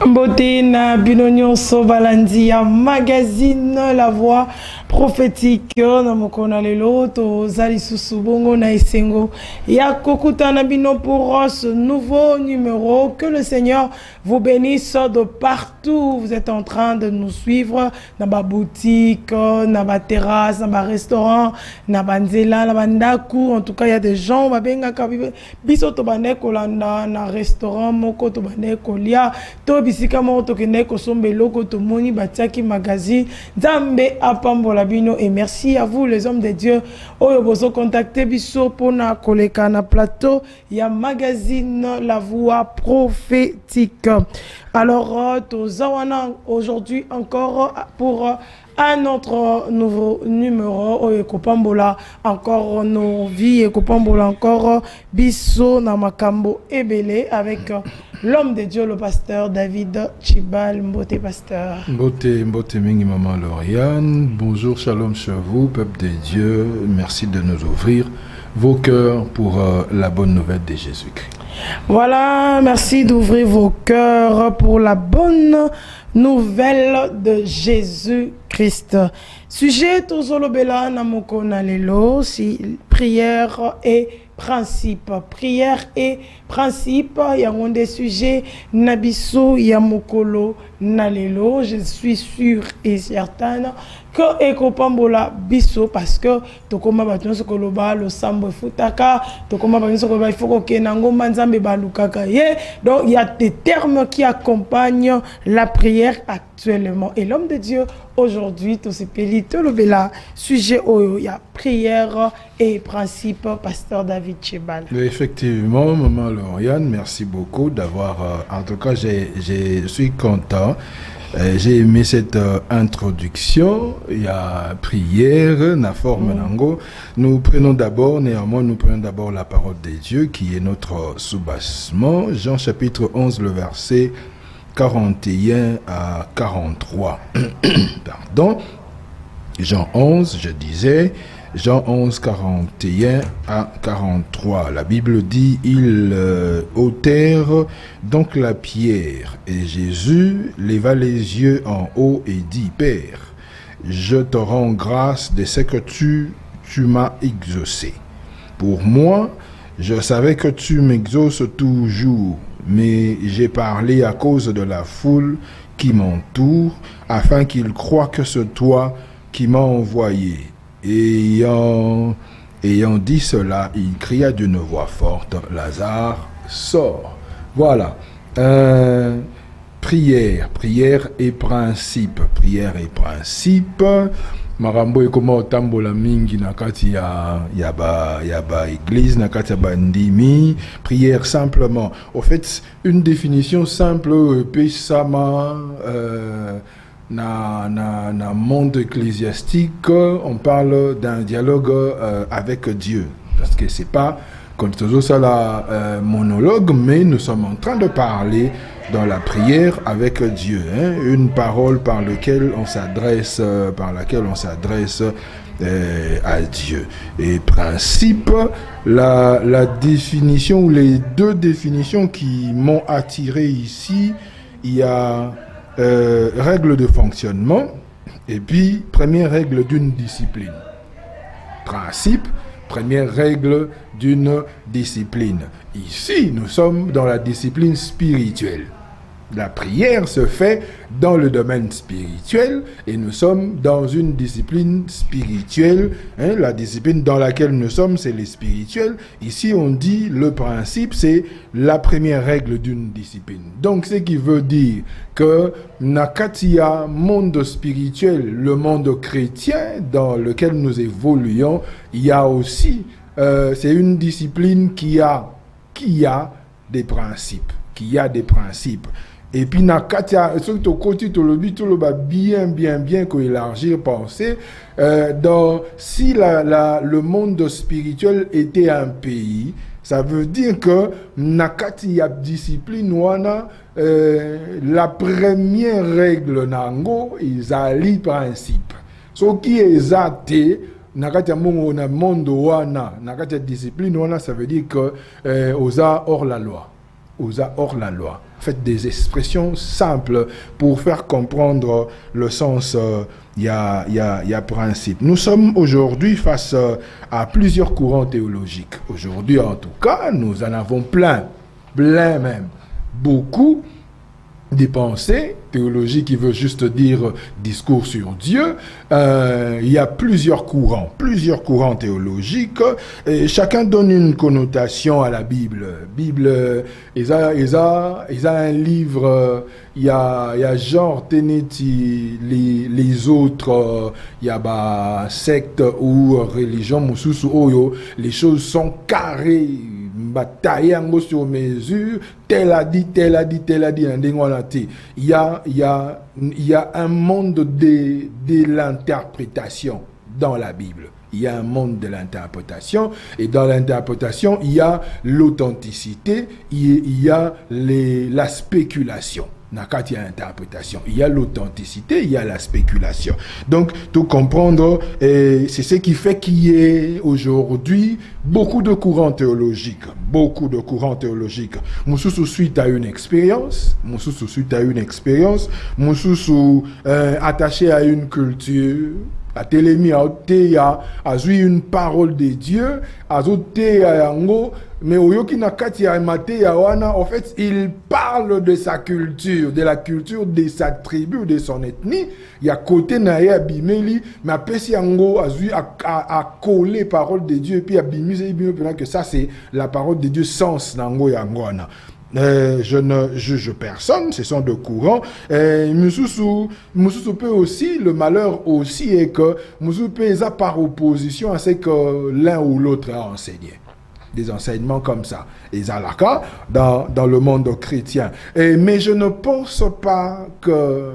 Beauté na binonyo so balandi ya magazine La Voix prophétique na mokona lelo to zali susubongo na esengo ya kokuta na bino pour ce nouveau numéro. Que le Seigneur vous bénisse de partout. Vous êtes en train de nous suivre na ba boutique, na ba terrasse, na ba restaurant, na ba nzela, na ba ndaku. En tout cas, il y a des gens ba benga ka biso to bane kolanda na restaurant moko to bane kolia to bisika moko to kene ko sombe loko to moni batiaki magazine Nzambe apambola bino. Et merci à vous les hommes de Dieu oyo bozo contacter biso pona koleka na plateau ya magazine La Voix prophétique. Alors aujourd'hui encore pour un autre nouveau numéro oyo kopambola encore nos vies et kopambola encore biso na makambo ebele avec l'homme de Dieu, le pasteur David Chibal. Mbote pasteur. Mbote mingi maman Lauriane. Bonjour, shalom sur vous, peuple de Dieu. Merci de nous ouvrir vos cœurs pour la bonne nouvelle de Jésus-Christ. Voilà, merci d'ouvrir vos cœurs pour la bonne nouvelle de Jésus-Christ. Sujet tozolobela na mokona lelo, si prière et principe. Prière et principe, il y a un des sujets nabiso yamokolo nalelo. Je suis sûr et certaine que ekopambola biso parce que tokoma baton sokoloba lo sambo futaka tokoma baton sokoloba il faut que kenango manzambe balukaka ye. Donc il y a des termes qui accompagnent la prière actuellement. Et l'homme de Dieu aujourd'hui tout se peli tout le bela sujet oyo il y a prière et principe, pasteur David Chibal. Effectivement, maman Lauriane, merci beaucoup d'avoir en tout cas je suis content. J'ai aimé cette introduction. Il y a prière, na forme nango. Nous prenons d'abord la parole de Dieu qui est notre soubassement. Jean chapitre 11, le verset 41 à 43. Pardon. Jean 11, je disais, Jean 11, 41 à 43. La Bible dit, ils ôtèrent donc la pierre. Et Jésus leva les yeux en haut et dit, Père, je te rends grâce de ce que tu m'as exaucé. Pour moi, je savais que tu m'exauces toujours, mais j'ai parlé à cause de la foule qui m'entoure, afin qu'ils croient que c'est toi qui m'as envoyé. Ayant dit cela, il cria d'une voix forte, Lazare, sors. Voilà. Prière et principe. Prière et principe. Marambo et comment tambola mingi nakati ya ba église nakati ya bandimi. Prière simplement. Au fait, une définition simple pesama na monde ecclésiastique, on parle d'un dialogue avec Dieu. Parce que c'est pas comme toujours ça la monologue, mais nous sommes en train de parler dans la prière avec Dieu. Hein? Une parole par laquelle on s'adresse à Dieu. Et principe, la définition ou les deux définitions qui m'ont attiré ici, il y a règle de fonctionnement et puis première règle d'une discipline. Principe, première règle d'une discipline. Ici, nous sommes dans la discipline spirituelle. La prière se fait dans le domaine spirituel et nous sommes dans une discipline spirituelle. Hein, la discipline dans laquelle nous sommes, c'est les spirituels. Ici, on dit le principe, c'est la première règle d'une discipline. Donc, ce qui veut dire que Nakatia, monde spirituel, le monde chrétien dans lequel nous évoluons, il y a aussi, c'est une discipline qui a des principes. Et puis, Nakatia, surtout côté tout le bien qu'on élargir pensée. Si le monde spirituel était un pays, ça veut dire que Nakatia discipline wana la première règle nango izali principe. Ce qui est athée, Nakatia monde wana, Nakatia discipline wana, ça veut dire que osa hors la loi. osa hors la loi. Faites des expressions simples pour faire comprendre le sens. Il y a principe. Nous sommes aujourd'hui face à plusieurs courants théologiques. Aujourd'hui, en tout cas, nous en avons plein même, beaucoup des pensées théologiques qui veut juste dire discours sur Dieu. Il y a plusieurs courants théologiques, et chacun donne une connotation à la Bible. Ils ont un livre, il y a genre teneti les autres, il y a secte ou religion mususu oyo, les choses sont carrées, bataille sur mesure, tel a dit, il y a un monde de l'interprétation dans la Bible. Il y a un monde de l'interprétation, et dans l'interprétation, il y a l'authenticité, il y a la spéculation. Quand il y a interprétation, il y a l'authenticité, il y a la spéculation. Donc, tout comprendre, c'est ce qui fait qu'il y ait aujourd'hui beaucoup de courants théologiques. Moussou suite à une expérience, Moussou attaché à une culture. La télémie a joué une parole de Dieu, mais en fait, il parle de sa culture, de la culture de sa tribu, de son ethnie. Il y a côté naïa bimeli, mais après si ango a collé parole de Dieu, et puis a bimeli que ça c'est la parole de Dieu sens nango yangoana. Je ne juge personne, ce sont deux courants. Moussou peut aussi, le malheur aussi est que Moussou peut par opposition à ce que l'un ou l'autre a enseigné. Des enseignements comme ça. Et Zalaka dans le monde chrétien. Mais je ne pense pas que,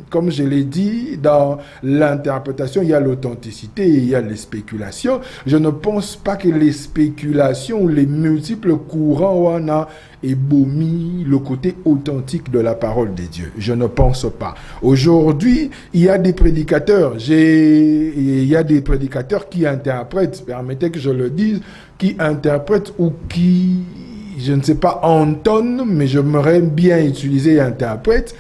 comme je l'ai dit, dans l'interprétation, il y a l'authenticité et il y a les spéculations. Je ne pense pas que les spéculations ou les multiples courants on a ébaumi le côté authentique de la parole de Dieu. Je ne pense pas. Aujourd'hui, il y a des prédicateurs. Il y a des prédicateurs qui interprètent, permettez que je le dise, qui interprètent ou qui, je ne sais pas, entonnent, mais j'aimerais bien utiliser interprète,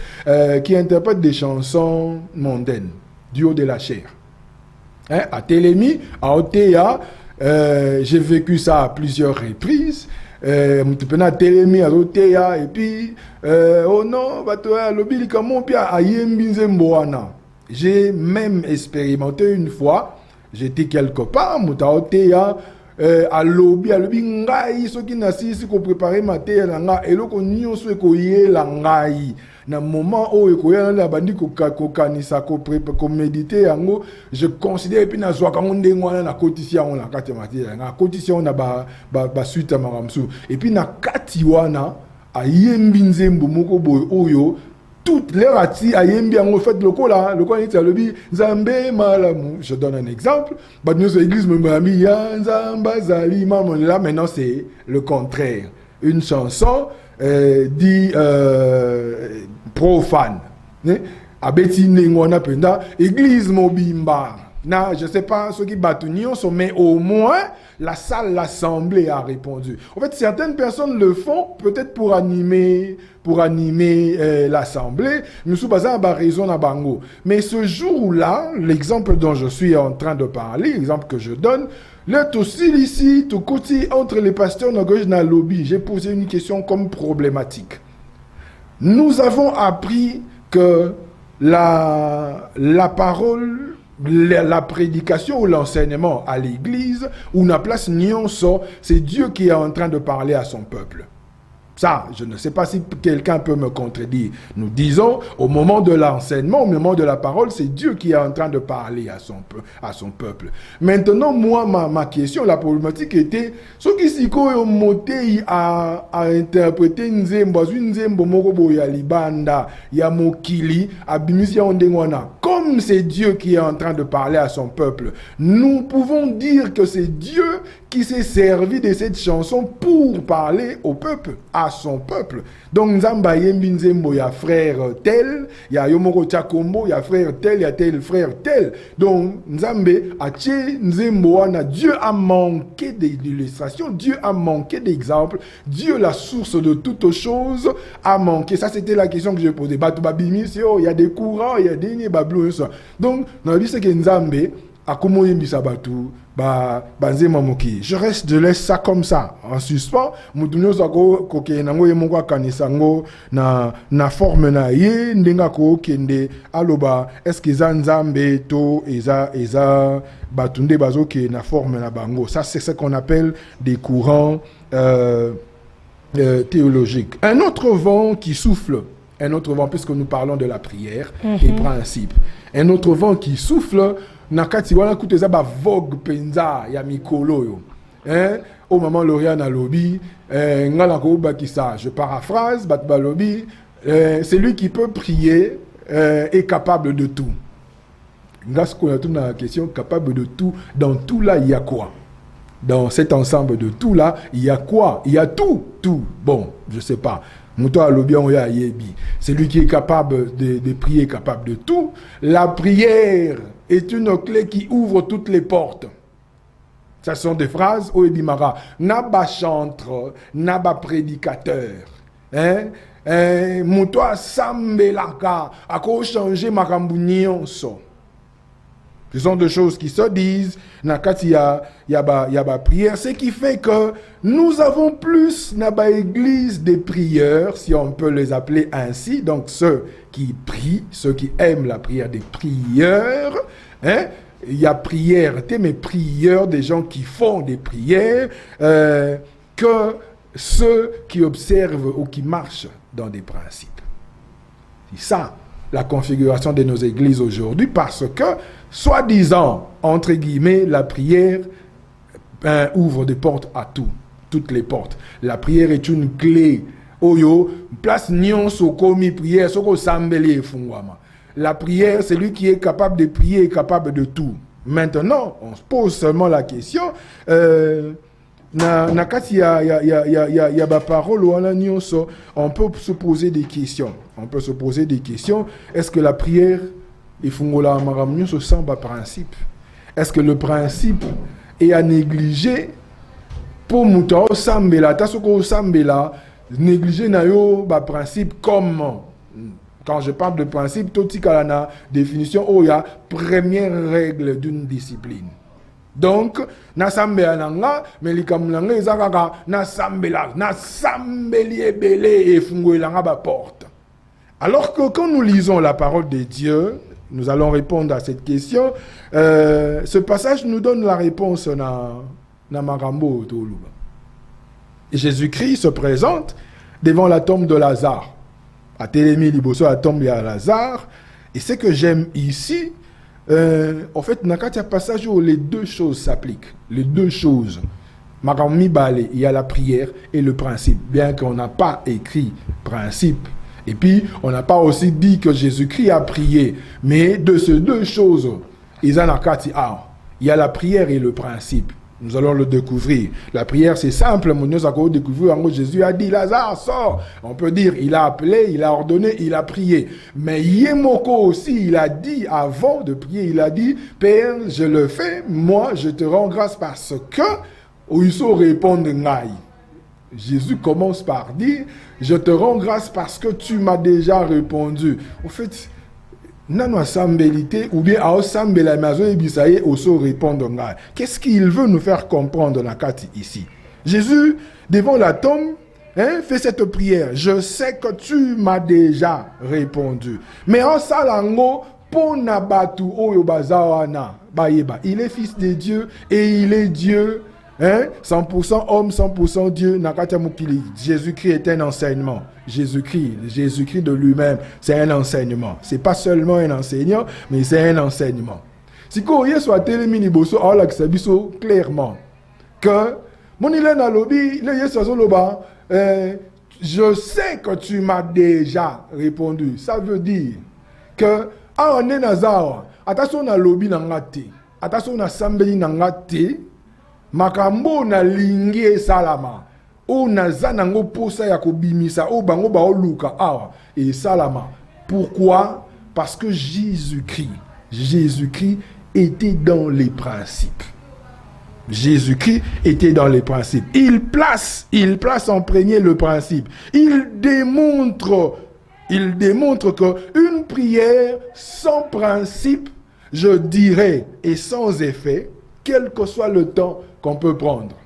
qui interprètent des chansons mondaines, du haut de la chair. À Télémi, à Otea, j'ai vécu ça à plusieurs reprises. Et puis oh non, j'ai même expérimenté une fois, j'étais quelque part à lobby ngai soki nasisi ko préparer mateya na nga eloko nyonso ekoyela ngai na moment oyo ekoyela na bandi ko kanisa ko méditer yango je considère puis na zwa kango ndengo wana na kotisi yango na kati mateya nga kotisi yango na ba suite makamsu et puis na kati wana ayembi nzembo moko boy oyo toutes les rati ayembi en fait le kola nita lobi nzambe malamu. Je donne un exemple, bah nous l'église me mami ya nzamba zali maman là maintenant c'est le contraire, une chanson dit profane abeti nengona penda église mobimba na je sais pas ceux qui battent mais au moins la salle, l'assemblée a répondu. En fait, certaines personnes le font peut-être pour animer l'assemblée. Monsieur Bazar a raison à Bango. Mais ce jour-là, l'exemple dont je suis en train de parler, l'exemple que je donne, là aussi ici, tout côté entre les pasteurs dans le lobby, j'ai posé une question comme problématique. Nous avons appris que la parole, la prédication ou l'enseignement à l'église, où la place nyonso, c'est Dieu qui est en train de parler à son peuple. Ça, je ne sais pas si quelqu'un peut me contredire. Nous disons, au moment de l'enseignement, au moment de la parole, c'est Dieu qui est en train de parler à son peuple. Maintenant, moi, ma question, la problématique était, ceux qui s'y ont monté à interpréter Nzembo moko boya libanda, ya mokili, abimisi ya ondengwana. Comme comme c'est Dieu qui est en train de parler à son peuple, nous pouvons dire que c'est Dieu qui s'est servi de cette chanson pour parler au peuple, à son peuple. Donc, Nzamba Yembi Nzembo, il y a frère tel, il y a Yomoro Tchakombo, il y a frère tel, il y a tel frère tel. Donc, Nzambe, Ache Nzembo, Dieu a manqué d'illustrations, Dieu a manqué d'exemples, Dieu, la source de toutes choses, a manqué. Ça, c'était la question que je posais. Il y a des courants, il y a des bablous, ça. Donc, dans la vie, c'est que Nzambe, je laisse ça comme ça, en suspens. Na forme na ye, ndenga ko kende, aloba, est-ce que Nzambe to, eza, batunde bazo ke na forme na bango. Ça, c'est ce qu'on appelle des courants théologiques. Un autre vent qui souffle, un autre vent, puisque nous parlons de la prière et principe. Un autre vent qui souffle, nakati wana kuteza ba vogue penza ya mikolo yo. Au moment Lauriane a lobby, ngala ko bakisa, je paraphrase, batba lobby, celui qui peut prier est capable de tout. Ngas ko tout dans la question capable de tout, dans tout là il y a quoi? Dans cet ensemble de tout là, il y a quoi? Il y a tout. Bon, je sais pas. Celui qui est capable de prier, capable de tout. La prière est une clé qui ouvre toutes les portes. Ce sont des phrases au Ebimara. Naba chantre, naba prédicateur. Moutoa sambelaka, ako changer makambounion so. Ce sont des choses qui se disent, nakati yaba prière, ce qui fait que nous avons plus naba église des prieurs, si on peut les appeler ainsi, donc ceux qui prient, ceux qui aiment la prière des prieurs, il y a prière, mais prieurs, des gens qui font des prières, que ceux qui observent ou qui marchent dans des principes. C'est ça la configuration de nos églises aujourd'hui, parce que, soi-disant, entre guillemets, la prière ouvre des portes à tout, toutes les portes. La prière est une clé. Oyo, place nyon sokomi prière, soko sambele fungwama. La prière, c'est lui qui est capable de prier, capable de tout. Maintenant, on se pose seulement la question, nakati ya ba parole wana nyonso, on peut se poser des questions. Est-ce que la prière est fungola maram nyonso sans ba principe? Est-ce que le principe est à négliger pour muta sambela tasoko sambela négliger na yo ba principe comme quand je parle de principe toti kalana définition oya première règle d'une discipline. Donc, na sambela nanga, mais likamulanga ezakaka na sambeli ebele et fungoelanga ba porte. Alors que quand nous lisons la parole de Dieu, nous allons répondre à cette question. Ce passage nous donne la réponse na marambo toluba. Jésus-Christ se présente devant la tombe de Lazare. À Télémi liboso la tombe de Lazare. Et ce que j'aime ici, en fait, nakati a passage où les deux choses s'appliquent. Les deux choses. Marami Balé, il y a la prière et le principe. Bien qu'on n'a pas écrit principe. Et puis, on n'a pas aussi dit que Jésus-Christ a prié. Mais de ces deux choses, il y a la prière et le principe. Nous allons le découvrir. La prière, c'est simple. Nous allons découvrir. Jésus a dit, Lazare, sors. On peut dire, il a appelé, il a ordonné, il a prié. Mais Yemoko aussi, il a dit, avant de prier, il a dit, Père, je le fais, moi, je te rends grâce parce que, il faut répondre, Naï. Jésus commence par dire, je te rends grâce parce que tu m'as déjà répondu. En fait, ou bien qu'est-ce qu'il veut nous faire comprendre ici? Jésus, devant la tombe, fait cette prière. Je sais que tu m'as déjà répondu. Mais en salango, il est fils de Dieu et il est Dieu. 100% homme, 100% Dieu. Jésus-Christ est un enseignement. Jésus-Christ de lui-même, c'est un enseignement. C'est pas seulement un enseignant, mais c'est un enseignement. Si vous voyez soit clairement que je sais que tu m'as déjà répondu. Ça veut dire que awa nde naza awa ata so nalobi na nga te ata so nasambeli na nga te makambo nalingi esalama oyo naza nango posa ya kobimisa oyo bango baoluka awa esalama. Pourquoi? Parce que Jésus-Christ était dans les principes. Jésus-Christ était dans les principes. Il place en premier le principe. Il démontre qu'une prière sans principe, je dirais, et sans effet, quel que soit le temps qu'on peut prendre.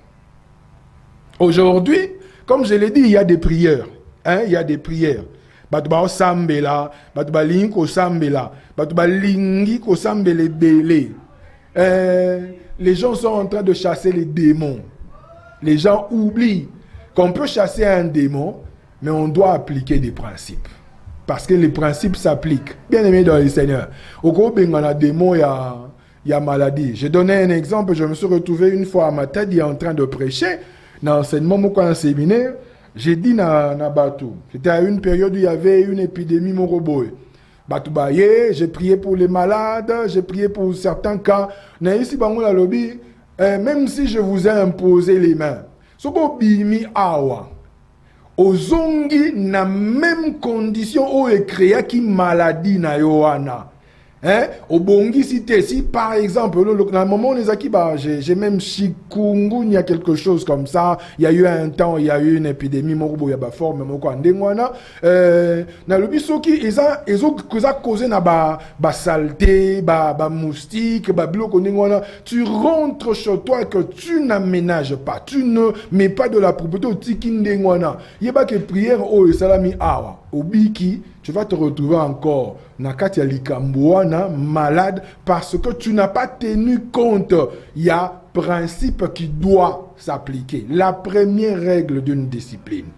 Aujourd'hui, comme je l'ai dit, il y a des prières. Il y a des prières. Batuba sambela, batuba linko sambela, batuba lingi ko sambele belé. Les gens sont en train de chasser les démons. Les gens oublient qu'on peut chasser un démon, mais on doit appliquer des principes. Parce que les principes s'appliquent. Bien aimé dans le Seigneur. Au gros, il y a un démon, il y a maladie. Je donnais un exemple. Je me suis retrouvé une fois à ma tête, il est en train de prêcher. Dans l'enseignement, moi, un séminaire, j'ai dit na Batou. C'était à une période où il y avait une épidémie moroboy. Batou Baye, j'ai prié pour les malades, j'ai prié pour certains cas. Ici, même si je vous ai imposé les mains, ce que bimi awa, ozongi na même condition où est créé qui maladie na yoana. Au bongi cité, si par exemple, dans le moment où j'ai même chikungunya, quelque chose comme ça, il y a eu un temps, il y a eu une épidémie, il y a une forme, na lobiso qui ils ont causé na saleté, moustique, biloko ndengwana, tu rentres chez toi et que tu n'aménages pas, tu ne mets pas de la propreté au tiki ndengwana. Yeba que prière o salami awa, obiki, tu vas te retrouver encore nakati ya likamboana malade parce que tu n'as pas tenu compte. Il y a principe qui doit s'appliquer. La première règle d'une discipline.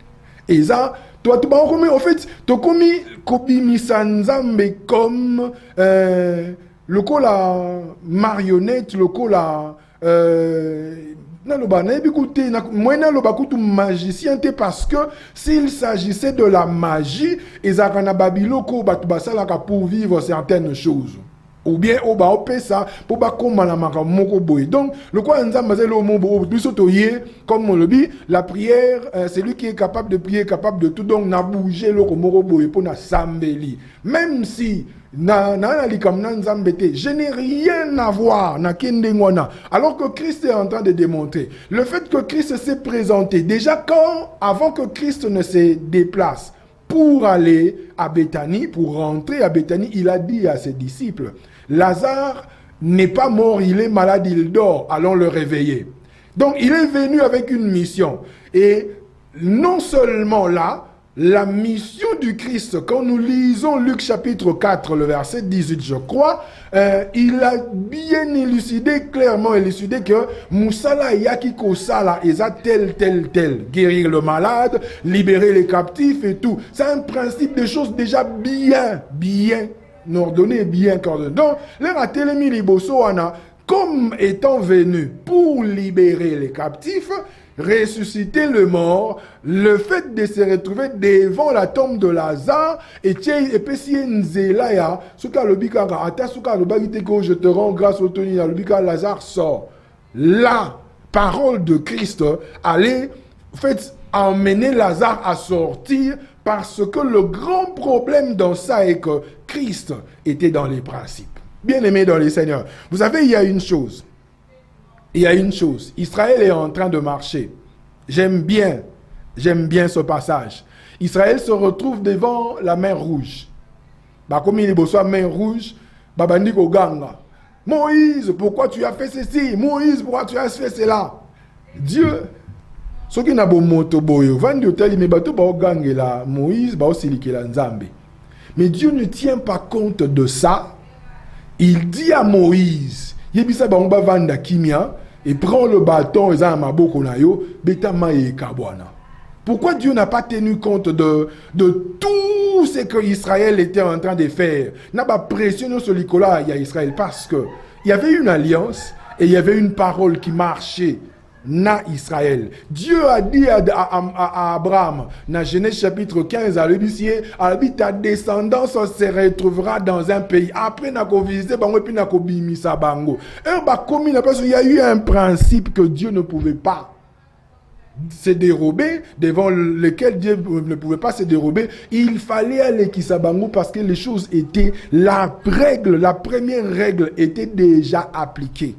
Et ça, toi, tu vas en fait, tu commis kobisanzambe comme le coup la marionnette, le coup la magicien parce que s'il s'agissait de la magie, ils avaient pour vivre certaines choses. Ou bien au bas ça pour pas comme la moko boy. Donc le quoi comme on le dit, la prière, c'est lui qui est capable de prier, capable de tout. Donc na bouger le moko boy pour na sambeli. Même si je n'ai rien à voir na kendengwana. Alors que Christ est en train de démontrer le fait que Christ s'est présenté déjà avant que Christ ne se déplace pour aller à Béthanie, pour rentrer à Béthanie, il a dit à ses disciples, Lazare n'est pas mort, il est malade, il dort, allons le réveiller. Donc il est venu avec une mission. Et non seulement là, la mission du Christ, quand nous lisons Luc chapitre 4, le verset 18, je crois, il a bien élucidé, clairement élucidé que Moussala Yakiko Sala eza tel, guérir le malade, libérer les captifs et tout. C'est un principe de choses déjà bien ordonné, bien coordonné. Donc, les Ratelemi Libosoana, comme étant venu pour libérer les captifs, ressusciter le mort, le fait de se retrouver devant la tombe de Lazare, et je te rends grâce au Tony, Lazare sort. La parole de Christ allait emmener Lazare à sortir, parce que le grand problème dans ça est que Christ était dans les principes. Bien aimé dans les Seigneurs, vous savez, il y a une chose. Israël est en train de marcher. J'aime bien ce passage. Israël se retrouve devant la mer Rouge. Comme il est beau, mer Rouge, Babandiko Ganga. Moïse, pourquoi tu as fait ceci? Moïse, pourquoi tu as fait cela? Dieu, ce qui n'a pas moto boyo, vandi hôtel, mais bateau ba gangue là, Moïse, ba aussi la Nzambe. Mais Dieu ne tient pas compte de ça. Il dit à Moïse, Yebisa ba ngba vanda kimia, et prend le bâton, et ça maboko na yo, betama e kabwana. Pourquoi Dieu n'a pas tenu compte de tout ce que Israël était en train de faire? N'a pas pressionné sur Nicolas, il y a Israël, parce que il y avait une alliance et il y avait une parole qui marchait. na Israël. Dieu a dit à Abraham, dans Genèse chapitre 15, à l'Ébissier, ta descendance se retrouvera dans un pays. Après, n'a visité bango, puis n'a bimisa bango. Il y a eu un principe que Dieu ne pouvait pas se dérober, devant lequel Dieu ne pouvait pas se dérober. Il fallait aller Kisabango parce que les choses étaient, la première règle était déjà appliquée.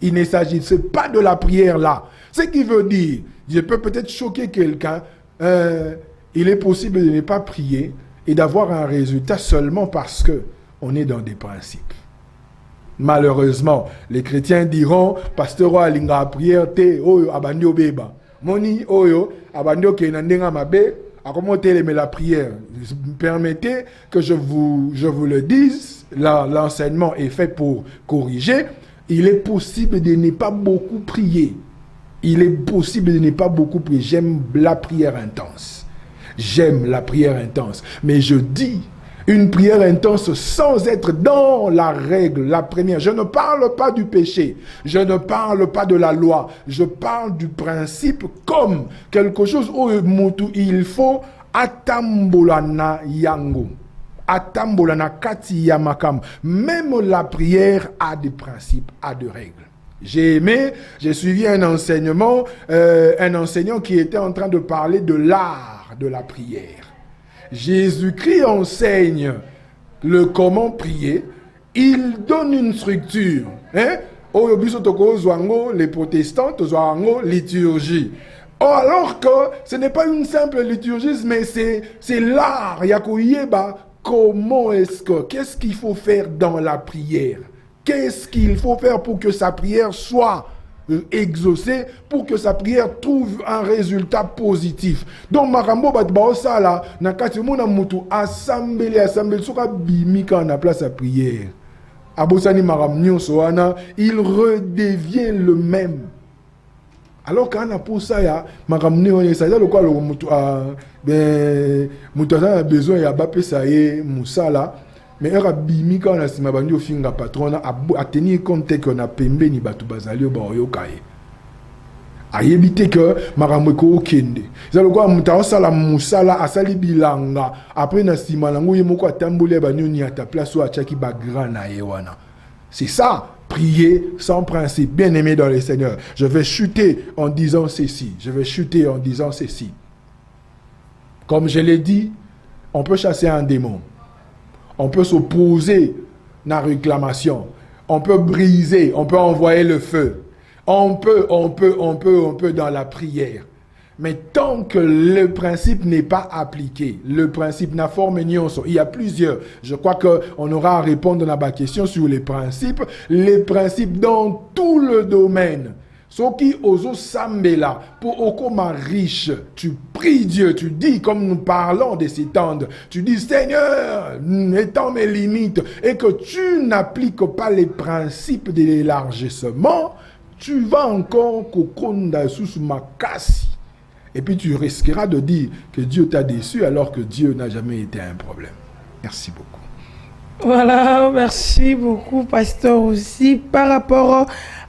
Il ne s'agissait pas de la prière là. Ce qui veut dire, je peux peut-être choquer quelqu'un, il est possible de ne pas prier et d'avoir un résultat seulement parce que on est dans des principes. Malheureusement, les chrétiens diront, pasteur alinga prière te oyo abandio beba. Moni oyo abandio ke nandenga mabe a comment mais la prière. Permettez que je vous le dise, l'enseignement est fait pour corriger. Il est possible de ne pas beaucoup prier. Il est possible de ne pas beaucoup prier. J'aime la prière intense. J'aime la prière intense. Mais je dis, une prière intense sans être dans la règle, la première. Je ne parle pas du péché. Je ne parle pas de la loi. Je parle du principe comme quelque chose où il faut atambolana yango. Atambolana kati yamakam. Même la prière a des principes, a des règles. J'ai suivi un enseignant qui était en train de parler de l'art de la prière. Jésus-Christ enseigne le comment prier. Il donne une structure. Les protestants, liturgie. Alors que ce n'est pas une simple liturgie, mais c'est l'art. Comment est-ce que, qu'est-ce qu'il faut faire dans la prière? Qu'est-ce qu'il faut faire pour que sa prière soit exaucée, pour que sa prière trouve un résultat positif? Donc, Marambo Batbaosa là, nakati mona mutu assemblée, soka bimika na place à prière. Abosani Maramnyo Soana, il redevient le même. Alors quand on a pour ça, Maramnyo, ça veut dire le quoi, le mutu a besoin, il y a bapé ça y est, Moussa là. Mais il y a bimi quand on a si mabandi au finga patron à tenir compte qu'on a pembe ni batu bazali au baoyo kaye. A éviter que maramweko okende. C'est le quoi mutao sala musala asali bilanga. Après na si malango yemoko atambole banyo ni à ta place ou à chaki bagra na yewana. C'est ça, prier sans principe. Bien aimé dans le Seigneur. Je vais chuter en disant ceci. Comme je l'ai dit, on peut chasser un démon. On peut s'opposer à la réclamation. On peut briser, on peut envoyer le feu. On peut dans la prière. Mais tant que le principe n'est pas appliqué, le principe n'a forme ni onso, il y a plusieurs. Je crois qu'on aura à répondre à ma question sur les principes dans tout le domaine. Ce qui oso sambela pour okoma riche, tu pries Dieu, tu dis comme nous parlons de s'étendre, tu dis Seigneur, étends mes limites et que tu n'appliques pas les principes de l'élargissement, tu vas encore kokonda sous makasi. Et puis tu risqueras de dire que Dieu t'a déçu alors que Dieu n'a jamais été un problème. Merci beaucoup. Voilà, merci beaucoup, pasteur, aussi par rapport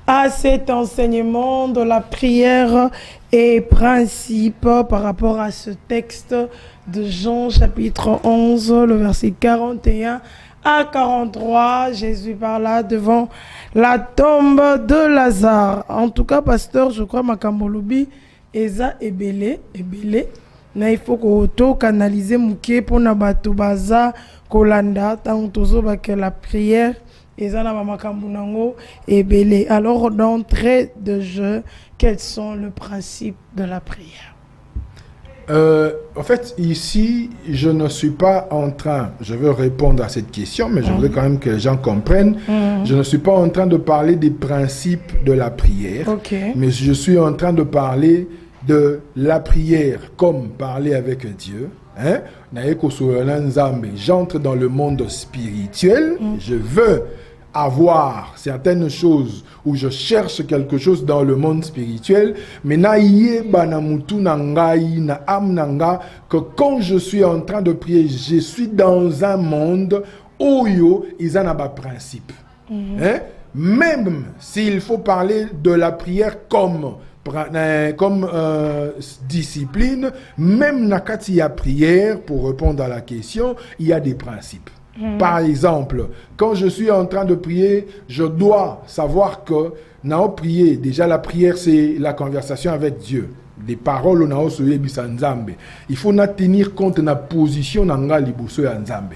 à cet enseignement de la prière et principe par rapport à ce texte de Jean chapitre 11, le verset 41 à 43. Jésus parla devant la tombe de Lazare. En tout cas, pasteur, je crois Makambolobi, Eza ebele. Na il faut que canaliser muke pour na bato baza kolanda tant tozo ba que la prière ezana ba makambu nango ebele. Alors d'entrée de jeu, quels sont les principes de la prière? En fait, ici, je ne suis pas en train, je veux répondre à cette question, mais je voudrais quand même que les gens comprennent. Je ne suis pas en train de parler des principes de la prière, mais je suis en train de parler de la prière comme parler avec Dieu. J'entre dans le monde spirituel, je veux avoir certaines choses où je cherche quelque chose dans le monde spirituel, mais que quand je suis en train de prier, je suis dans un monde où ils en ont un principe. Même s'il faut parler de la prière comme comme discipline, même nakati ya prière, pour répondre à la question, il y a des principes. Par exemple, quand je suis en train de prier, je dois savoir que nao prier, déjà la prière c'est la conversation avec Dieu. Des paroles on a soye bisanzambe. Il faut na tenir compte de la position nanga libuso ya nzambe.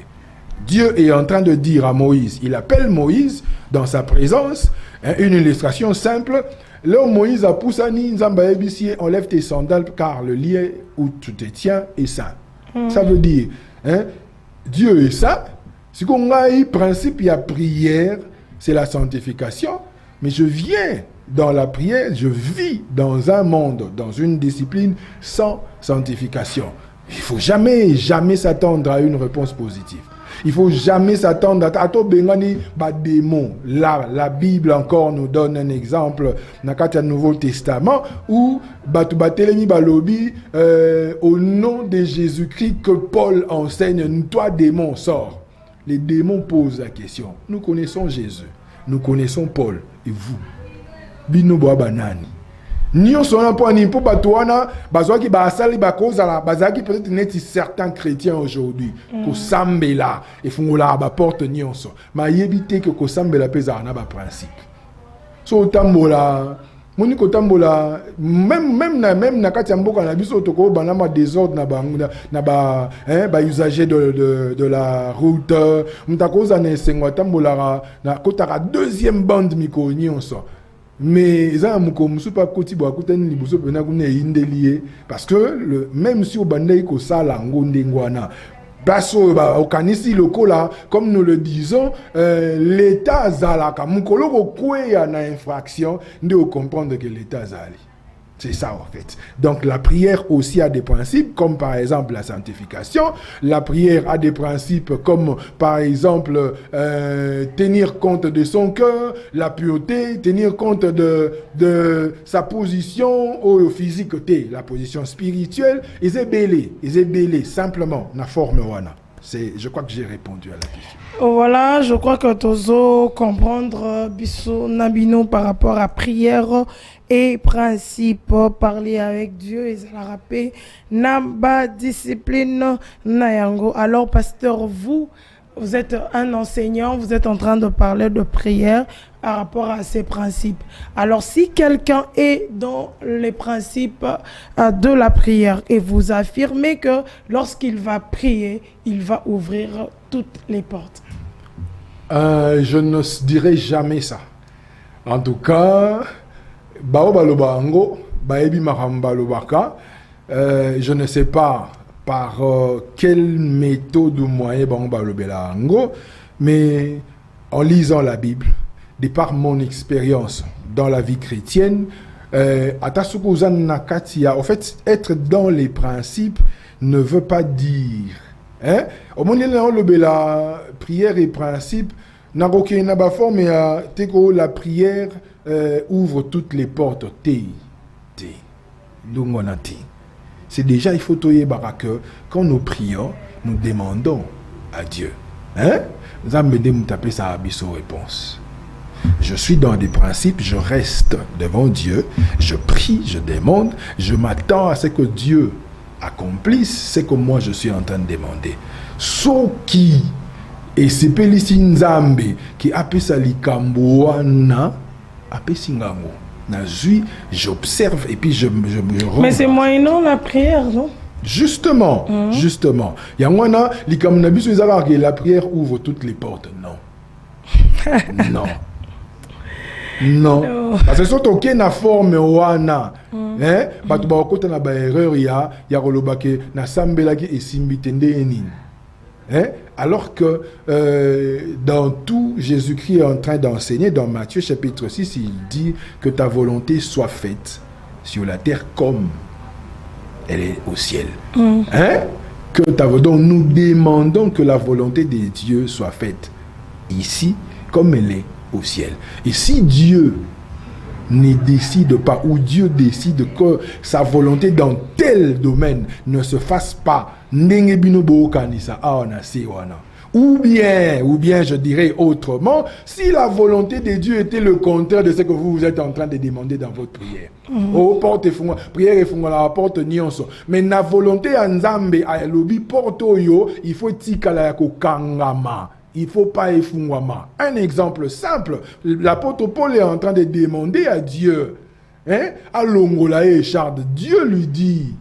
Dieu est en train de dire à Moïse, il appelle Moïse dans sa présence, une illustration simple. Là où Moïse a poussani, Nzamba Ebissier, enlève tes sandales car le lieu où tu te tiens est saint. Ça veut dire, Dieu est saint. Si on a un principe, il y a prière, c'est la sanctification. Mais je viens dans la prière, je vis dans un monde, dans une discipline sans sanctification. Il ne faut jamais s'attendre à une réponse positive. Il ne faut jamais s'attendre à tout bengani ba démon. Là, la Bible encore nous donne un exemple dans le Nouveau Testament où batelemi balobi au nom de Jésus-Christ que Paul enseigne, toi démon sors. Les démons posent la question. Nous connaissons Jésus, nous connaissons Paul et vous. Bino boa banani. Nous sommes pour Batoana, Bazoaki Basali Bakozala, Bazaki peut-être net certains chrétiens aujourd'hui, que Sambela, et Fungola, Baporte Nyonso. Ma yébité que Sambela pesa na ba principe. So Tambola, Monique Tambola, même na Katiamboka, na biso toko, banama désordre na ba usager de la route, Mtakoza ne sengwa Tambola, na kotara deuxième bande Miko Nyonso. Mais parce que même si au bandai ko sala ngondengwana place au kanisi lokola comme nous le disons l'état zalaka mukolo ko kwea na infraction nde comprendre que l'état zali. C'est ça en fait. Donc la prière aussi a des principes comme par exemple la sanctification. La prière a des principes comme par exemple tenir compte de son cœur, la pureté, tenir compte de sa position physique, la position spirituelle. Et c'est belé, simplement, na forme wana. Je crois que j'ai répondu à la question. Voilà, je crois que Tozo comprendre Bisso Nabino par rapport à prière et principe, parler avec Dieu et ça la rappelle Namba discipline Nayango. Alors pasteur, vous êtes un enseignant, vous êtes en train de parler de prière par rapport à ces principes. Alors si quelqu'un est dans les principes de la prière et vous affirmez que lorsqu'il va prier, il va ouvrir toutes les portes. Je ne dirai jamais ça. En tout cas, je ne sais pas par quelle méthode ou moyen mais en lisant la Bible, de par mon expérience dans la vie chrétienne, en fait, être dans les principes ne veut pas dire au moment où la prière et principe n'a aucune forme, mais la prière ouvre toutes les portes. C'est déjà, il faut que quand nous prions, nous demandons à Dieu. Nous allons taper sa réponse. Je suis dans des principes, je reste devant Dieu, je prie, je demande, je m'attends à ce que Dieu accomplisse ce que moi je suis en train de demander. So qui et c'est Pélissi Nzambe qui appelle ça likamboana appelle singango. J'observe et puis je mais c'est moyennant la prière, non? Justement. Yangwana likamnabiso izaka la prière ouvre toutes les portes. Non. Non. Parce que surtout qu'il y a une forme wana. Batu ba okota na ba erreur ya kolobake na sambelaki esimbitende enini. Alors que dans tout, Jésus-Christ est en train d'enseigner dans Matthieu chapitre 6, il dit que ta volonté soit faite sur la terre comme elle est au ciel. Donc nous demandons que la volonté de Dieu soit faite ici comme elle est au ciel. Et si Dieu ne décide pas, ou Dieu décide que sa volonté dans tel domaine ne se fasse pas, ou Ou bien, je dirais autrement, si la volonté de Dieu était le contraire de ce que vous êtes en train de demander dans votre prière. Prière et la porte nyonso. Mais la volonté en Nzambe a lobi porte yo, il faut tikala ya kokangama. Il faut pas effungwama. Un exemple simple, l'apôtre Paul est en train de demander à Dieu, à l'ongola et Charles, Dieu lui dit,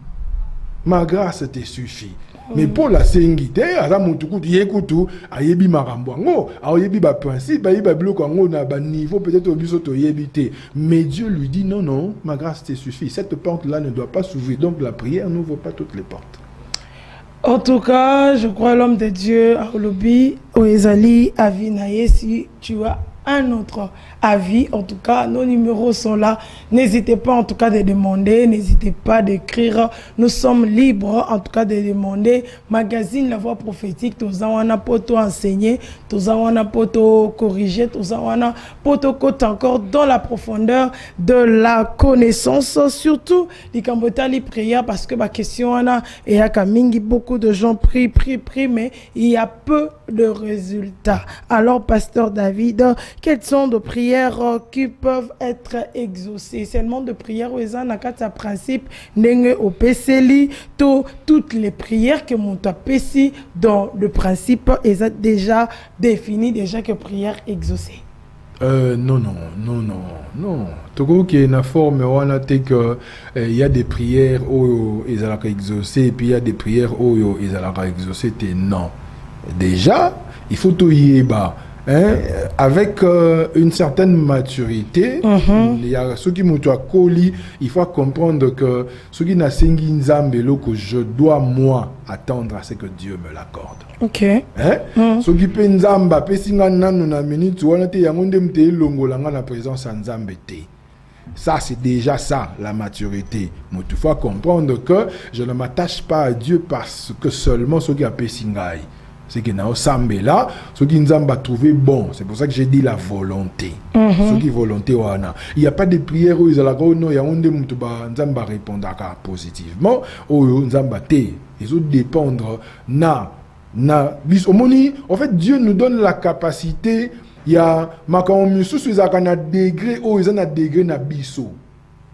ma grâce te suffit. Mais pour la sengite, aza mutuku yekutu ayebi marambo ngo, ayebi ba principe, ayebi ba bloc ngo na ba niveau peut-être obiso to yebite. Mais Dieu lui dit non, ma grâce te suffit. Cette porte là ne doit pas s'ouvrir. Donc la prière n'ouvre pas toutes les portes. En tout cas, je crois l'homme de Dieu à Olobi, Oezali, Avinaye, si tu as un autre avis, en tout cas, nos numéros sont là. N'hésitez pas en tout cas de demander, n'hésitez pas d'écrire. Nous sommes libres en tout cas de demander. Magazine La Voix Prophétique, tous en poto enseigner, tous en poto corriger, tous en poto côte encore dans la profondeur de la connaissance. Surtout, les Cambotali prières parce que ma question a et à Kamingi, beaucoup de gens prient, mais il y a peu de résultats. Alors, Pasteur David, quelles sont de prières qui peuvent être exaucées? Seulement de prières où ils ont un principe au PCLI, toutes les prières que mon tapé dans le principe ils ont déjà défini déjà que prière exaucée. Non. Tout qui est une forme où on a que il y a des prières où ils ont exaucé et puis il y a des prières où ils ont exaucé. Non. Déjà, il faut tout y bas. Avec une certaine maturité, il y a ceux qui m'ont collé, il faut comprendre que ceux qui n'a sengi nzambelo que je dois moi attendre à ce que Dieu me l'accorde. Ok. Ceux qui pe nzamba pe singa nanu na minute wana te yangonde mte longolanga na présence en nzambe te. Ça, c'est déjà ça, la maturité. Mais il faut comprendre que je ne m'attache pas à Dieu parce que seulement ceux qui a pe singai. C'est que dans Sambe là, ceux qui nous ont trouvé bon, c'est pour ça que j'ai dit la volonté. Ceux qui volonté wana. Il n'y a pas de prière où ils ont non, il y a un de mutuba nzamba répondre positivement, ou nzamba te. Ils ont dépendre bis omoni. En fait, Dieu nous donne la capacité. Il y a makambo misusu ils ont un degré où ils ont un degré na biso.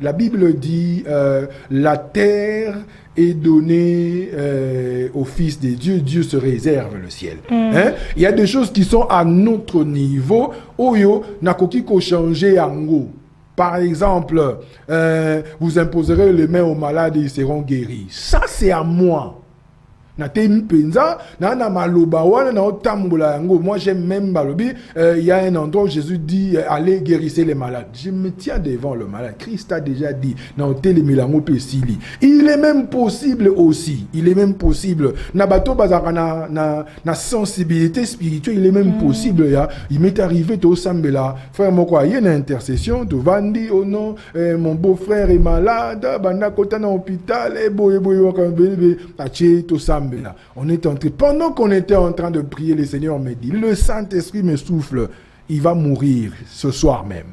La Bible dit la terre est donnée au Fils de Dieu, Dieu se réserve le ciel. Il y a des choses qui sont à notre niveau, oyo nakoki ko changer ango. Par exemple, vous imposerez les mains aux malades et ils seront guéris. Ça c'est à moi. Moi j'aime même balobi, il y a un endroit où Jésus dit allez guérissez les malades. Je me tiens devant le malade. Christ a déjà dit il est même possible aussi, na sensibilité spirituelle, il est même possible il m'est arrivé au Sambela frère mon quoi, il y a une intercession de Vandi oh non mon beau-frère est malade banda kota na hôpital et boy to Sambela. On est entré, pendant qu'on était en train de prier, le Seigneur me dit, le Saint-Esprit me souffle, il va mourir ce soir même.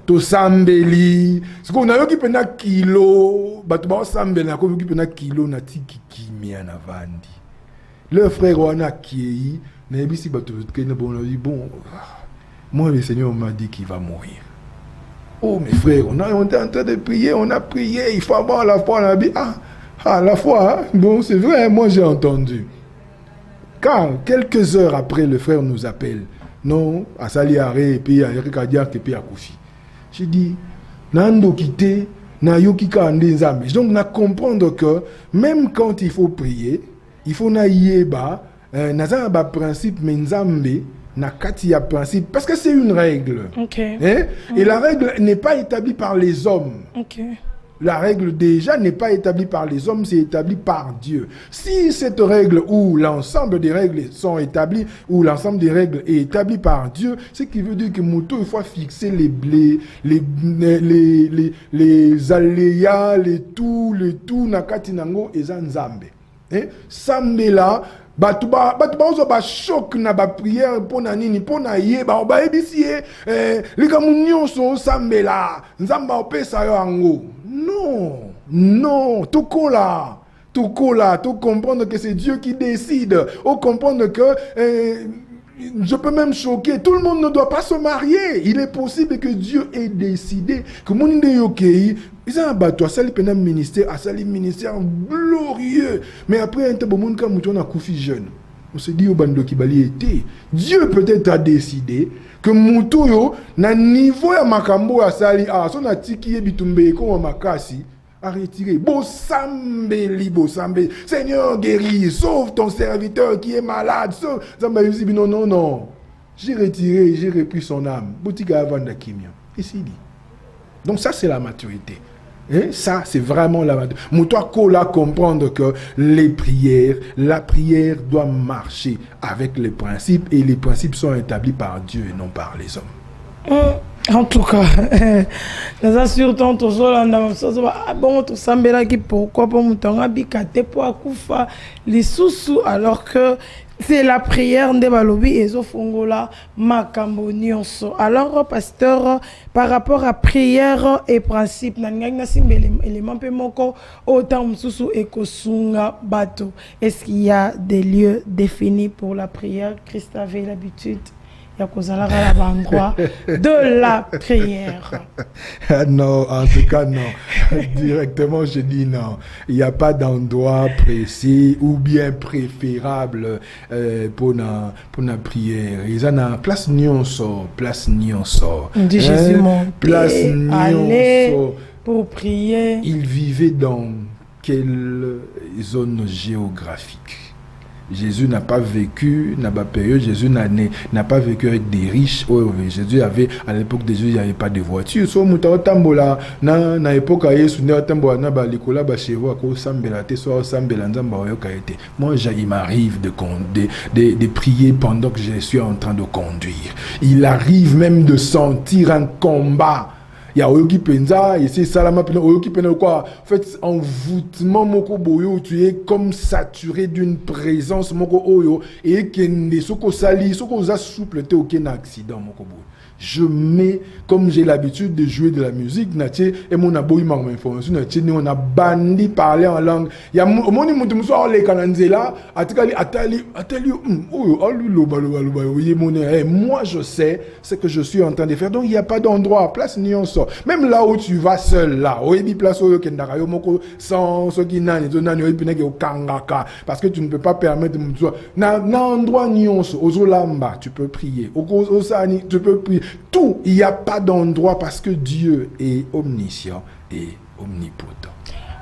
To sambeli, ce qu'on a eu qui pena kilo, batba sambeli, na qui pena kilo na tiki kimia na vandi. Le frère wana qui na ebisi batu bon, moi le Seigneur m'a dit qu'il va mourir. Oh mes frères, on était en train de prier, on a prié, il faut avoir la foi, on a dit à la fois, bon, c'est vrai, moi j'ai entendu. Car quelques heures après, le frère nous appelle. Non, à Saliare, et puis à Erikadia, et puis à Koufi. J'ai dit, Nando quitté, na yokika andezambe. Donc, on a comprendre que même quand il faut prier, il faut na yeba, na ba principe menzambe, na kati ya principe, parce que c'est une règle. Okay. Et la règle n'est pas établie par les hommes. Okay. La règle déjà n'est pas établie par les hommes, c'est établi par Dieu. Si cette règle ou l'ensemble des règles sont établies, ou l'ensemble des règles est établi par Dieu, ce qui veut dire que Mouto, il faut fixer les aléas, les tout, nakati nango et zanzambe. Sambe là, batuba choc na ba prière pour na nini pour na yeba ba ebisi likamunyo so sambela nzamba opesa yo ango non tokola tout cola, tout comprendre que c'est Dieu qui décide, ou comprendre que je peux même choquer, tout le monde ne doit pas se marier. Il est possible que Dieu ait décidé que mon Ndeyokei, ils ont abattu à sali pendant ministère, à sali ministère glorieux. Mais après, un peu de monde comme on a koufi jeune. On se dit au bando qui bali était. Dieu peut-être a décidé que Moutoyo, na niveau ya makambo ya sali, son atiki bitumbe ko makasi. À retirer. Bosambeli. Seigneur, guéris, sauve ton serviteur qui est malade. Non, non, non. J'ai retiré, j'ai repris son âme. Boutique avant de Kimia. Ici dit. Donc ça, c'est la maturité. Et ça, c'est vraiment la maturité. Moi-toi, Kola, comprendre que la prière doit marcher avec les principes, et les principes sont établis par Dieu et non par les hommes. En tout cas, nous assurons tous bon tout sambela qui pourquoi pour moutonga bikate pour akufa les sous alors que c'est la prière de balobi et zofongola makambo nyonso. Alors pasteur, par rapport à prière et principe nanganga simbele élément pe moko autant mususu ekosunga bato. Est-ce qu'il y a des lieux définis pour la prière? Christ avait l'habitude de la prière. Non, en tout cas, non. Directement, je dis non. Il n'y a pas d'endroit précis ou bien préférable pour la prière. Ils ont une place nyonso. Dit Jésus, mon place nyonso. Pour prier. Il vivait dans quelle zone géographique? Jésus n'a pas vécu, n'a pas payé, Jésus n'a pas vécu avec des riches. Oh, Jésus avait, à l'époque de Jésus, il n'y avait pas de voiture. So, mouta tambola, na époque à Yesu, na tambola, na ba likola ba chevo, ko sambela te, so sambela nzamba oyo kaete. Moi, il m'arrive de prier pendant que je suis en train de conduire. Il arrive même de sentir un combat. Il y a Oyoki Penza, et c'est Salama Oyoki Penza, quoi. En fait, envoûtement, moko boyo, tu es comme saturé d'une présence, moko oyo, et kende, soko sali, soko za souple, te aucun accident, moko boyo. Je mets, comme j'ai l'habitude de jouer de la musique, et mon aboui m'a information, on a bandi parler en langue. Il y a mon monde muso les kananzela, atali, moi je sais ce que je suis en train de faire. Donc il n'y a pas d'endroit, place ni on sort. Même là où tu vas seul là, place sans ce qui n'a kangaka, parce que tu ne peux pas permettre de endroit ni on sort. Ozolamba, tu peux prier. Osani, tu peux prier. Tout, il n'y a pas d'endroit parce que Dieu est omniscient et omnipotent.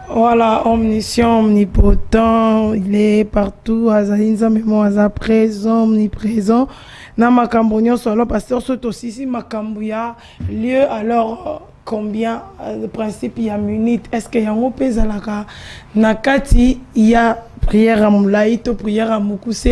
Voilà, omniscient, omnipotent, il est partout, azaïnza memo aza présent, omniprésent. Na makambo nyonso, alors pasteur c'est aussi si makambo ya lieu alors combien de principe il y a minutes, est-ce qu'il y a un pèse la nakati il y a prière à moulaïto, prière à moukousse,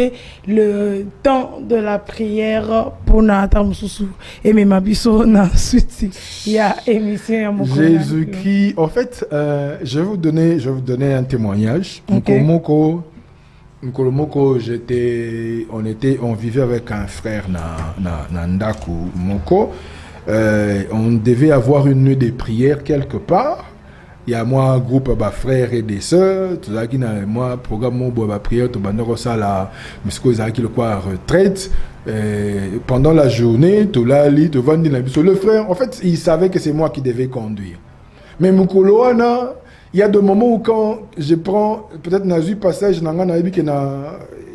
le temps de la prière pour Nata Moussou et même Abisso ensuite il y a émission à Moukou. Jésus-Christ, en fait, je vais vous donner un témoignage. Okay. Moko, on vivait avec un frère na Ndaku Moko. On devait avoir une nuit de prière quelque part. Il y a moi un groupe de frères et des sœurs, tout ça qui n'a moi programme de prière tout bandoro ça la monsieur qui le quoi retraite. Pendant la journée, tout là li tout vendre le frère en fait, il savait que c'est moi qui devais conduire. Mais Mukoloana, il y a des moments où quand je prends peut-être nazu passage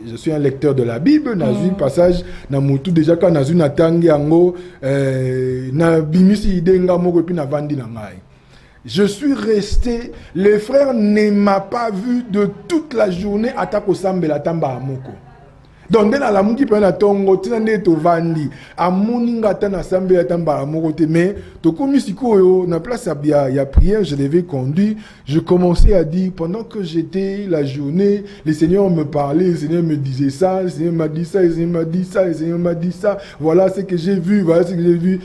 je suis un lecteur de la Bible, nazu passage na mutu déjà quand nazu na tangi yango na bimisi idenga moko puis na vandi na ngai. Je suis resté, le frère ne m'a pas vu de toute la journée à Takosambela Tamba Amoko. Donc, dans la mouki pena tongo, tinande to vandi, amoninga tana sambela tamba amoko te, mais to komi siko yo, na place ya prière, je devais conduire, je commençais à dire, pendant que j'étais la journée, le Seigneur me parlait, le Seigneur me disait ça, le Seigneur m'a dit ça, le Seigneur m'a dit ça, le Seigneur m'a dit ça, voilà ce que j'ai vu, voilà ce que j'ai vu.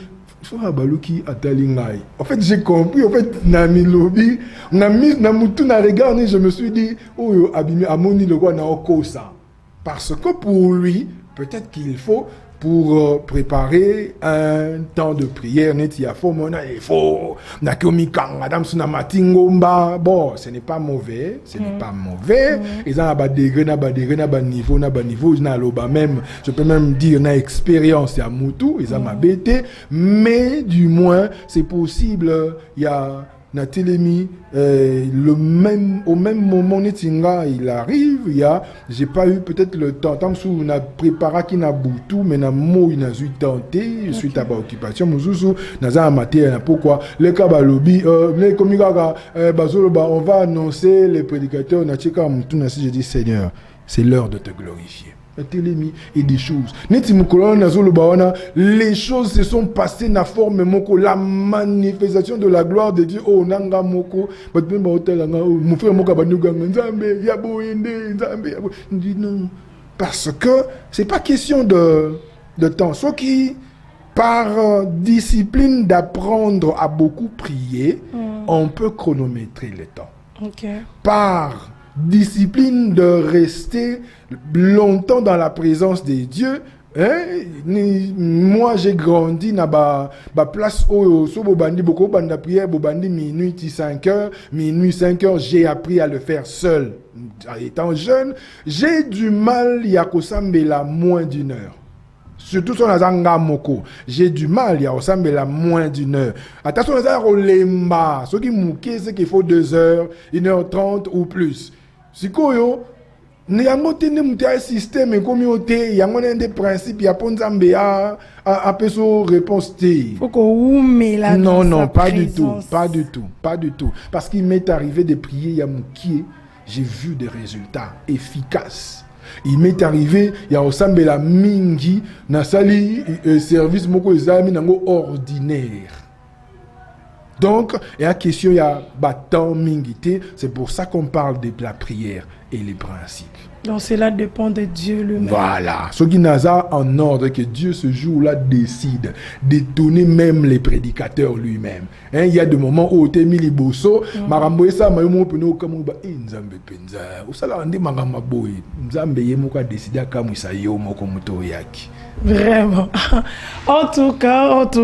En fait, j'ai compris. En fait, Nami Lobi, Nami Namutu na regardé, je me suis dit, oh yo, abîmé, amoni le roi na okosa. Parce que pour lui, peut-être qu'il faut pour préparer un temps de prière. Il faut, bon, ce n'est pas mauvais, ce n'est pas mauvais. Ils ont un degré, niveau, même, je peux même dire, une expérience à Moutou, ils ont ma bête, mais du moins, c'est possible, il y a Natélémi, au même moment, il arrive, j'ai pas eu peut-être le temps, tant que on a préparé qu'il n'a boutou, mais n'a mot, il n'a tenté, suite à l'occupation, pourquoi, les Kabalobi, les Komigaga, on va annoncer les prédicateurs, je dis Seigneur, c'est l'heure de te glorifier. Et des choses. Les choses se sont passées dans la forme moko, la manifestation de la gloire de Dieu. Oh, nanga moko, mon frère moka non, parce que c'est pas question de temps. Ceux qui, par discipline d'apprendre à beaucoup prier, on peut chronométrer le temps. Par discipline de rester longtemps dans la présence de Dieu. Moi j'ai grandi dans la place où beaucoup de prière, minuit 5 heures, minuit 5 heures, j'ai appris à le faire seul. Étant jeune, j'ai du mal à moins d'une heure. Surtout sur la zanga moko, j'ai du mal à ressembler à moins d'une heure. Attention à ça, ceux qui mouquent, c'est qu'il faut 2 heures, 1h30 ou plus. Si koyo, ne yango tene muta système et communauté, yango des principes, ya ponzambe a peso réponse té. Faut qu'on oume là. Non, pas du tout. Parce qu'il m'est arrivé de prier Yamoukié, j'ai vu des résultats efficaces. Il m'est arrivé, il y a ressemble la mingi, na sali service moko ezami nango ordinaire. Donc, il y a question, il y a battant mingité, c'est pour ça qu'on parle de la prière et les principes. Donc cela dépend de Dieu lui-même. Voilà. Ce qui n'a pas en ordre, que Dieu ce jour-là décide d'étonner même les prédicateurs lui-même. Il y a des moments où tu mis les bosso, maramboye ça, maïmo peno comme ba nzambe penza. Ou ça là on dit magama boy. Nzambe yemo ka décider comme ça yo moko moto yaki. Vraiment. En tout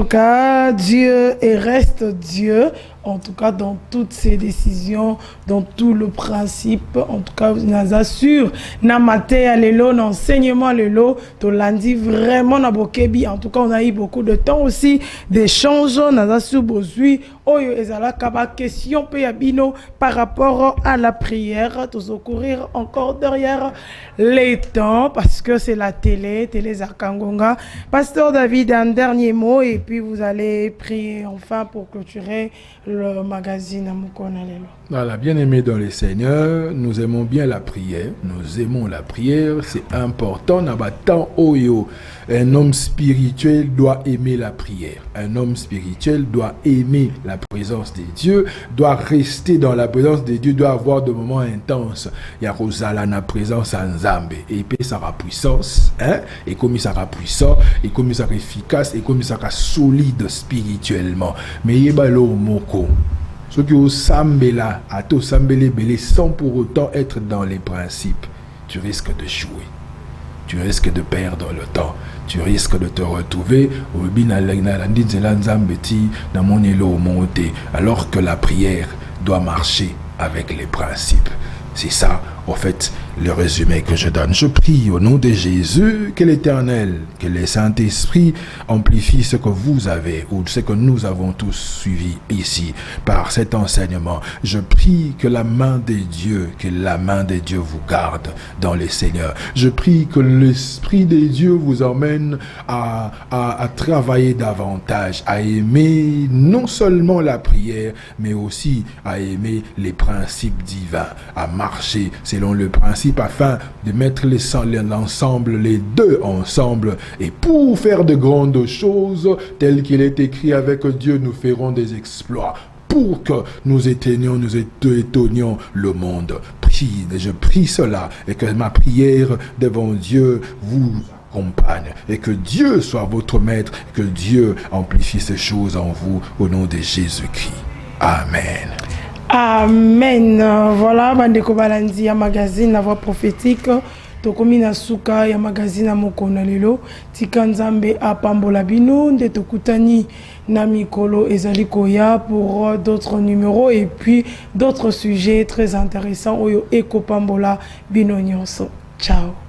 cas, Dieu et reste Dieu. En tout cas, dans toutes ces décisions, dans tout le principe, en tout cas, nous assure, Namate Alelo, l'enseignement Alelo, to lundi vraiment na bokebi. En tout cas, on a eu beaucoup de temps aussi d'échanges. Nous assure bozui, oyo ezala kaba question pe yabino par rapport à la prière, tous courir encore derrière les temps parce que c'est la télé Zakangonga. Pasteur David, un dernier mot et puis vous allez prier enfin pour clôturer le magazine à Mukonalelo. Voilà, bien-aimés dans le Seigneur, nous aimons bien la prière, nous aimons la prière, c'est important. Un homme spirituel doit aimer la prière. Un homme spirituel doit aimer la présence de Dieu, doit rester dans la présence de Dieu, doit avoir des moments intenses. Il y a Rosala na présence en Zambé, et puis ça sera puissance, et comme il sera puissant, et comme il sera efficace, et comme il sera solide spirituellement. Mais il y a le moko. Ceux qui ont sambela, à tout sambele belé, sans pour autant être dans les principes, tu risques de jouer. Tu risques de perdre le temps. Tu risques de te retrouver alors que la prière doit marcher avec les principes. C'est ça, en fait, le résumé que je donne. Je prie au nom de Jésus que l'Éternel, que le Saint-Esprit amplifie ce que vous avez ou ce que nous avons tous suivi ici par cet enseignement. Je prie que la main de Dieu vous garde dans le Seigneur. Je prie que l'Esprit de Dieu vous emmène à travailler davantage, à aimer non seulement la prière, mais aussi à aimer les principes divins, à marcher selon le principe afin de mettre l'ensemble, les deux ensemble, et pour faire de grandes choses telles qu'il est écrit, avec Dieu nous ferons des exploits pour que nous étonnions le monde. Je prie cela et que ma prière devant Dieu vous compagne et que Dieu soit votre maître, que Dieu amplifie ces choses en vous au nom de Jésus-Christ. Amen. Amen. Voilà, Bandeko Balandi, un magazine, la voix prophétique. tokomi na suka ya magazine mokona lelo tika nzambe apambola bino nde tokutani na mikolo ezali koya pour d'autres numéros et puis d'autres sujets très intéressants oyo ekopambola bino nyonso. Ciao.